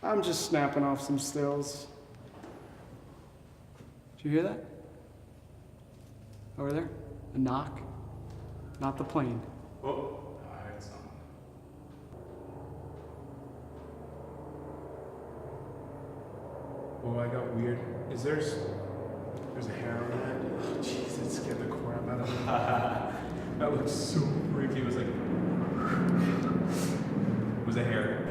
I'm just snapping off some stills. Did you hear that? Over there? A knock? Not the plane. Oh, I heard something. Oh, I got weird. There's a hair on that? Oh, jeez, that scared the crap out of me. That looks so freaky. It was like... It was a hair.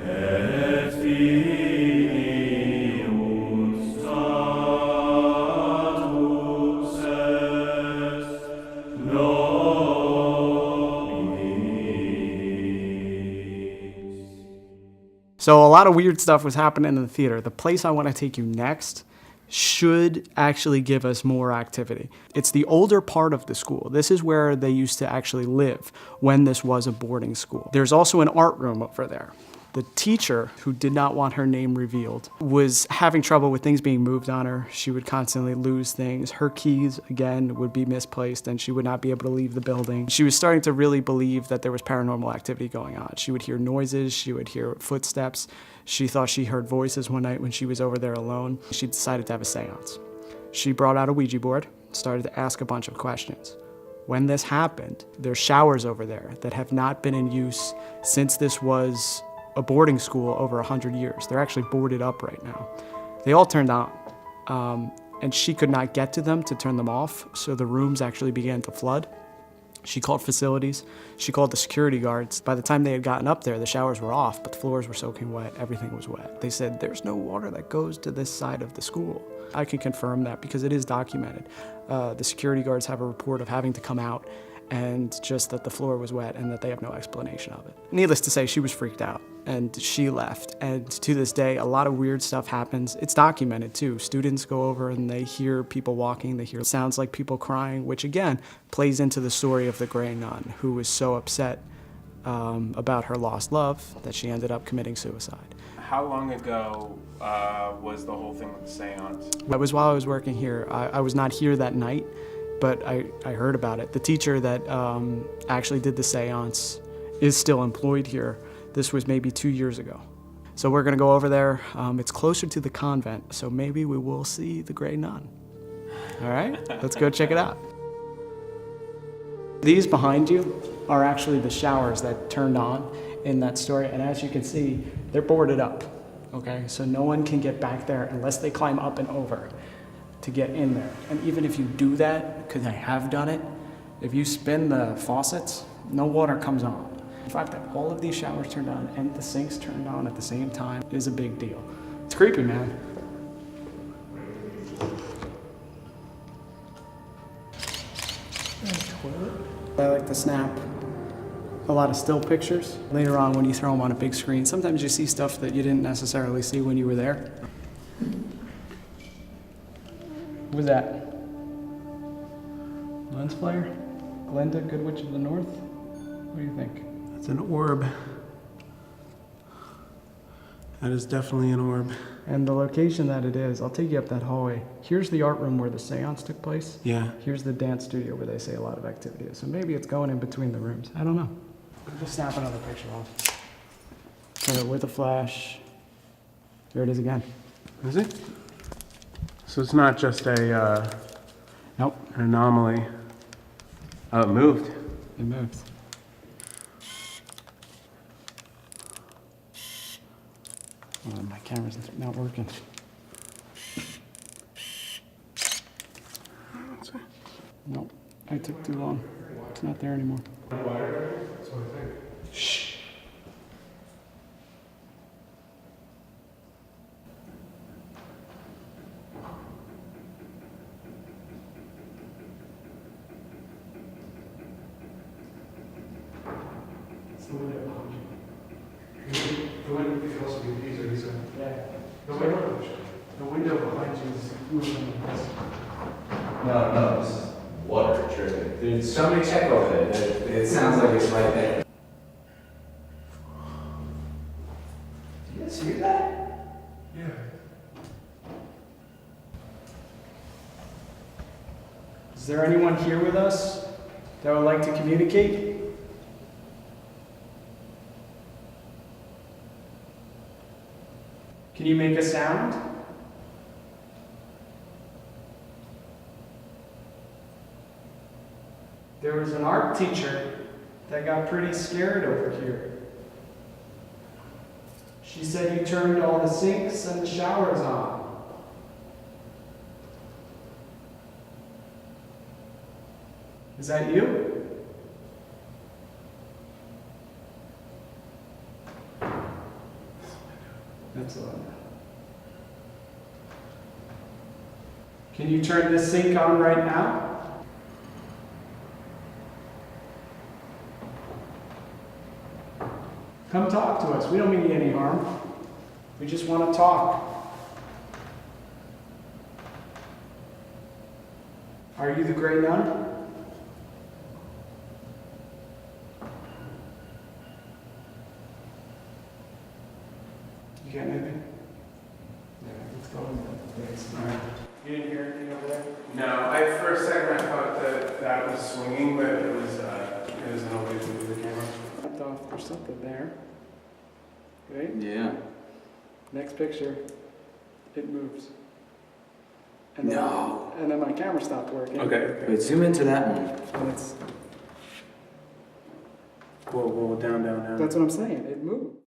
So a lot of weird stuff was happening in the theater. The place I want to take you next should actually give us more activity. It's the older part of the school. This is where they used to actually live when this was a boarding school. There's also an art room over there. The teacher, who did not want her name revealed, was having trouble with things being moved on her. She would constantly lose things. Her keys, again, would be misplaced and she would not be able to leave the building. She was starting to really believe that there was paranormal activity going on. She would hear noises, she would hear footsteps. She thought she heard voices one night when she was over there alone. She decided to have a seance. She brought out a Ouija board, started to ask a bunch of questions. When this happened, there's showers over there that have not been in use since this was a boarding school over 100 years. They're actually boarded up right now. They all turned on, and she could not get to them to turn them off, so the rooms actually began to flood. She called facilities, she called the security guards. By the time they had gotten up there, the showers were off, but the floors were soaking wet, everything was wet. They said, there's no water that goes to this side of the school. I can confirm that because it is documented. The security guards have a report of having to come out and just that the floor was wet and that they have no explanation of it. Needless to say, she was freaked out and she left. And to this day, a lot of weird stuff happens. It's documented too. Students go over and they hear people walking, they hear sounds like people crying, which again, plays into the story of the Grey Nun, who was so upset about her lost love that she ended up committing suicide. How long ago was the whole thing with the seance? That was while I was working here. I was not here that night, but I heard about it. The teacher that actually did the seance is still employed here. This was maybe 2 years ago. So we're gonna go over there. It's closer to the convent, so maybe we will see the Grey Nun. All right, let's go check it out. These behind you are actually the showers that turned on in that story, and as you can see, they're boarded up, okay? So no one can get back there unless they climb up and over to get in there. And even if you do that, because I have done it, if you spin the faucets, no water comes on. In fact, that all of these showers turned on and the sinks turned on at the same time is a big deal. It's creepy, man. I like to snap a lot of still pictures. Later on, when you throw them on a big screen, sometimes you see stuff that you didn't necessarily see when you were there. What was that? Lens flare? Glenda, Good Witch of the North? What do you think? That's an orb. That is definitely an orb. And the location that it is, I'll take you up that hallway. Here's the art room where the seance took place. Yeah. Here's the dance studio where they say a lot of activity is. So maybe it's going in between the rooms. I don't know. Just snap another picture off. Okay, with a flash. There it is again. Is it? So it's not just a Nope, an anomaly. Oh, it moved. it moved. Oh, my camera's not working. Nope, I took too long. It's not there anymore. Shh. It's the window behind you. The window could also be these or these. Yeah. The window behind you is moving. No, this is water dripping. Dude, somebody check over it. It sounds like it's right there. Do you guys hear that? Yeah. Is there anyone here with us that would like to communicate? Can you make a sound? There was an art teacher that got pretty scared over here. She said you turned all the sinks and the showers on. Is that you? That's all. Can you turn this sink on right now? Come talk to us. We don't mean you any harm. We just want to talk. Are you the Grey Nun? You got anything? Yeah, let's go in there. Thanks. All right. You didn't hear anything over there? No, for a second I thought that was swinging, but it was an illusion with the camera. I thought there's something there. Right? Yeah. Next picture, it moves. And then, No. and then my camera stopped working. Okay. Wait, zoom into that one. And it's, Whoa, down. that's what I'm saying. It moved.